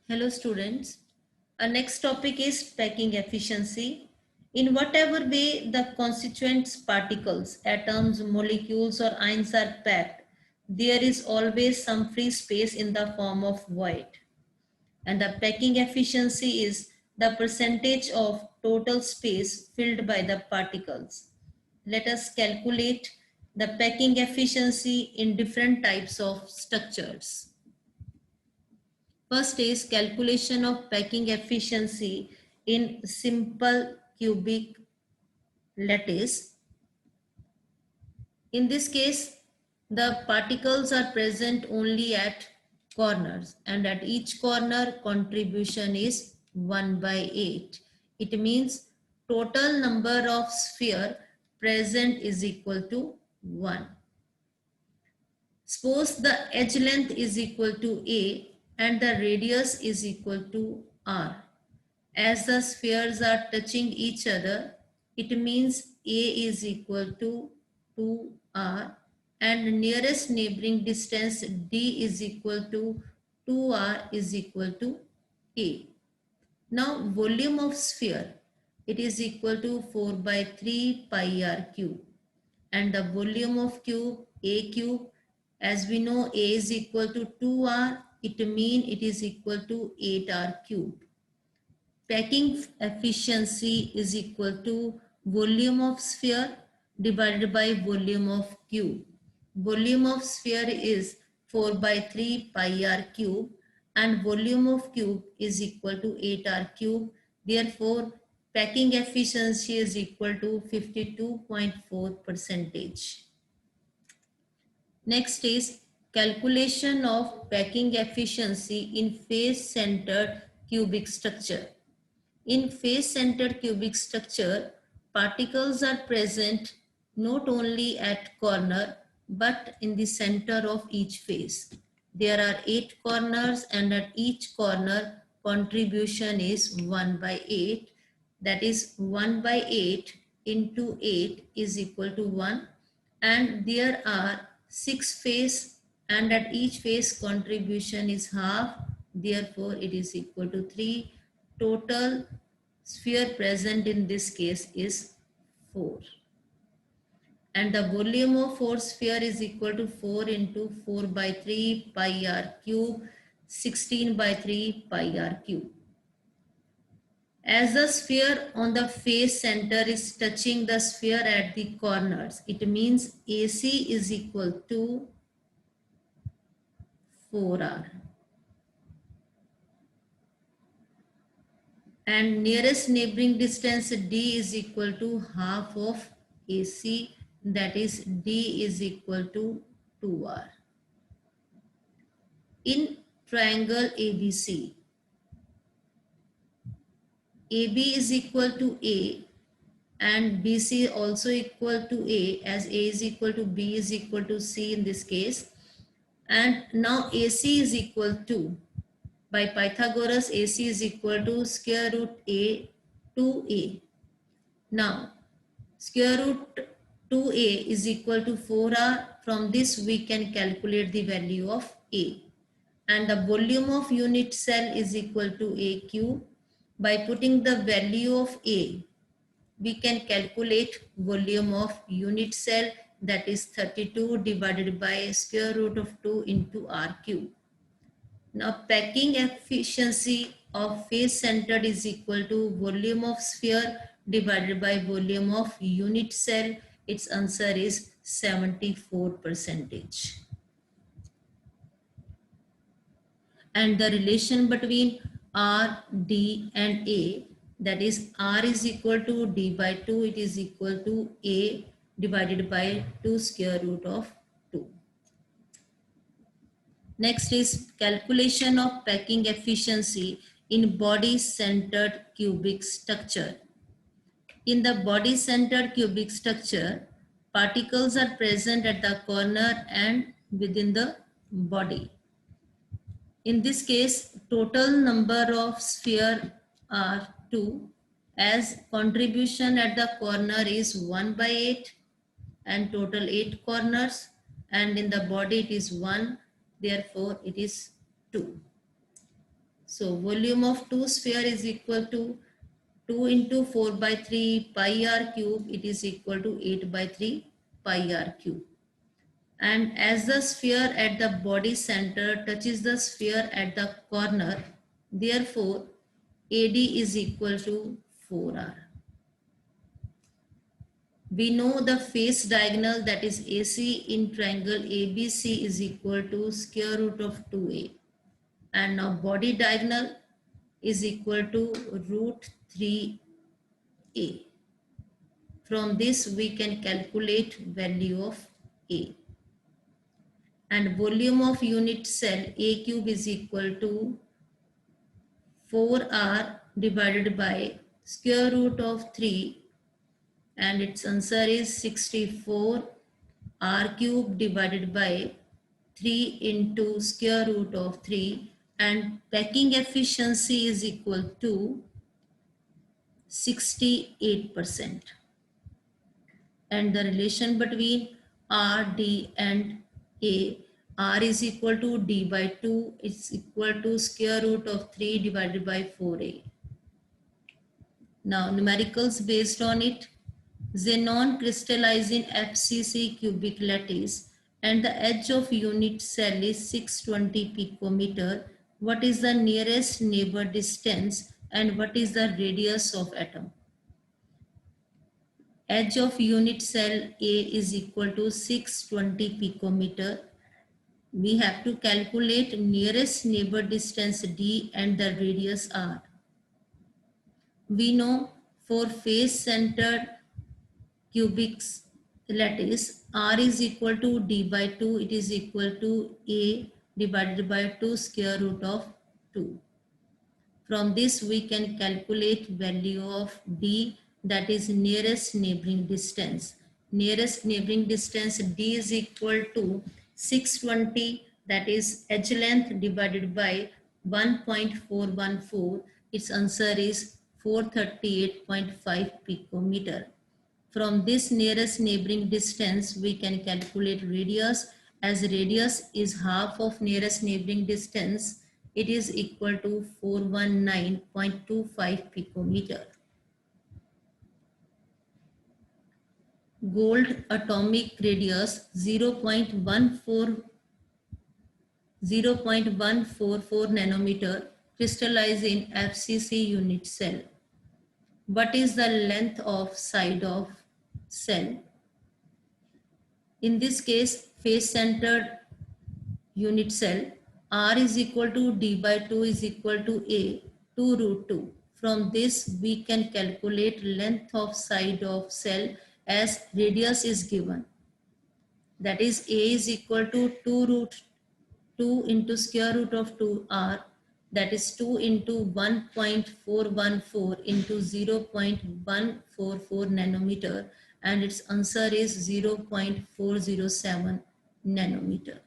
Hello students. Our next topic is packing efficiency. In whatever way the constituent particles, atoms, molecules or ions are packed, there is always some free space in the form of void. And the packing efficiency is the percentage of total space filled by the particles. Let us calculate the packing efficiency in different types of structures. First is calculation of packing efficiency in simple cubic lattice. In this case, the particles are present only at corners, and at each corner contribution is 1 by 8. It means total number of sphere present is equal to 1. Suppose the edge length is equal to A and the radius is equal to R. As the spheres are touching each other, it means A is equal to 2R and nearest neighboring distance D is equal to 2R is equal to A. Now volume of sphere, it is equal to 4 by 3 pi R cube, and the volume of cube A cube, as we know A is equal to 2R, it means it is equal to 8R cube. Packing efficiency is equal to volume of sphere divided by volume of cube. Volume of sphere is 4 by 3 pi R cube and volume of cube is equal to 8R cube. Therefore, packing efficiency is equal to 52.4%. Next is calculation of packing efficiency in face-centered cubic structure. In face-centered cubic structure, particles are present not only at corner but in the center of each face. There are 8 corners and at each corner contribution is 1 by 8. That is 1 by 8 into 8 is equal to 1, and there are 6 face and at each face contribution is half. Therefore, it is equal to 3. Total sphere present in this case is 4. And the volume of 4 sphere is equal to 4 into 4 by 3 pi R cube, 16 by 3 pi R cube. As the sphere on the face center is touching the sphere at the corners, it means AC is equal to 4R. And nearest neighboring distance D is equal to half of AC, that is D is equal to 2R. In triangle ABC, AB is equal to A and BC also equal to A, as A is equal to B is equal to C in this case. And now AC is equal to, by Pythagoras, AC is equal to square root A to A. Now square root 2A is equal to 4R. From this we can calculate the value of A. And the volume of unit cell is equal to A cube. By putting the value of A, we can calculate volume of unit cell, that is 32 divided by square root of 2 into R cube. Now packing efficiency of face centered is equal to volume of sphere divided by volume of unit cell. Its answer is 74%. And the relation between R, D and A, that is R is equal to D by 2, it is equal to A divided by 2 square root of 2. Next is calculation of packing efficiency in body-centered cubic structure. In the body-centered cubic structure, particles are present at the corner and within the body. In this case, total number of sphere are 2, as contribution at the corner is 1 by 8 and total 8 corners, and in the body it is 1, therefore it is 2. So volume of two sphere is equal to 2 into 4 by 3 pi r cube. It is equal to 8 by 3 pi r cube. And as the sphere at the body center touches the sphere at the corner, therefore AD is equal to 4r. We know the face diagonal, that is AC in triangle ABC, is equal to square root of 2a. And now body diagonal is equal to root 3a. From this we can calculate value of A. And volume of unit cell A cube is equal to 4r divided by square root of 3, and its answer is 64 r cube divided by 3 into square root of 3, and packing efficiency is equal to 68%. And the relation between R, D and A, R is equal to D by 2, it's equal to square root of 3 divided by 4A. Now numericals based on it. Xenon crystallized in FCC cubic lattice and the edge of unit cell is 620 picometer. What is the nearest neighbor distance and what is the radius of atom? Edge of unit cell A is equal to 620 picometer. We have to calculate nearest neighbor distance D and the radius R. We know for face centered cubic lattice, R is equal to D by 2, it is equal to A divided by 2 square root of 2. From this we can calculate value of D, that is nearest neighboring distance. Nearest neighboring distance D is equal to 620, that is edge length divided by 1.414. Its answer is 438.5 picometer. From this nearest neighboring distance, we can calculate radius. As radius is half of nearest neighboring distance, it is equal to 419.25 picometer. Gold atomic radius 0.144 nanometer crystallized in FCC unit cell. What is the length of side of cell? In this case, face centered unit cell, R is equal to D by 2 is equal to A, 2 root 2. From this, we can calculate length of side of cell as radius is given. That is A is equal to 2 root 2 into square root of 2R. That is 2 into 1.414 into 0.144 nanometer, and its answer is 0.407 nanometer.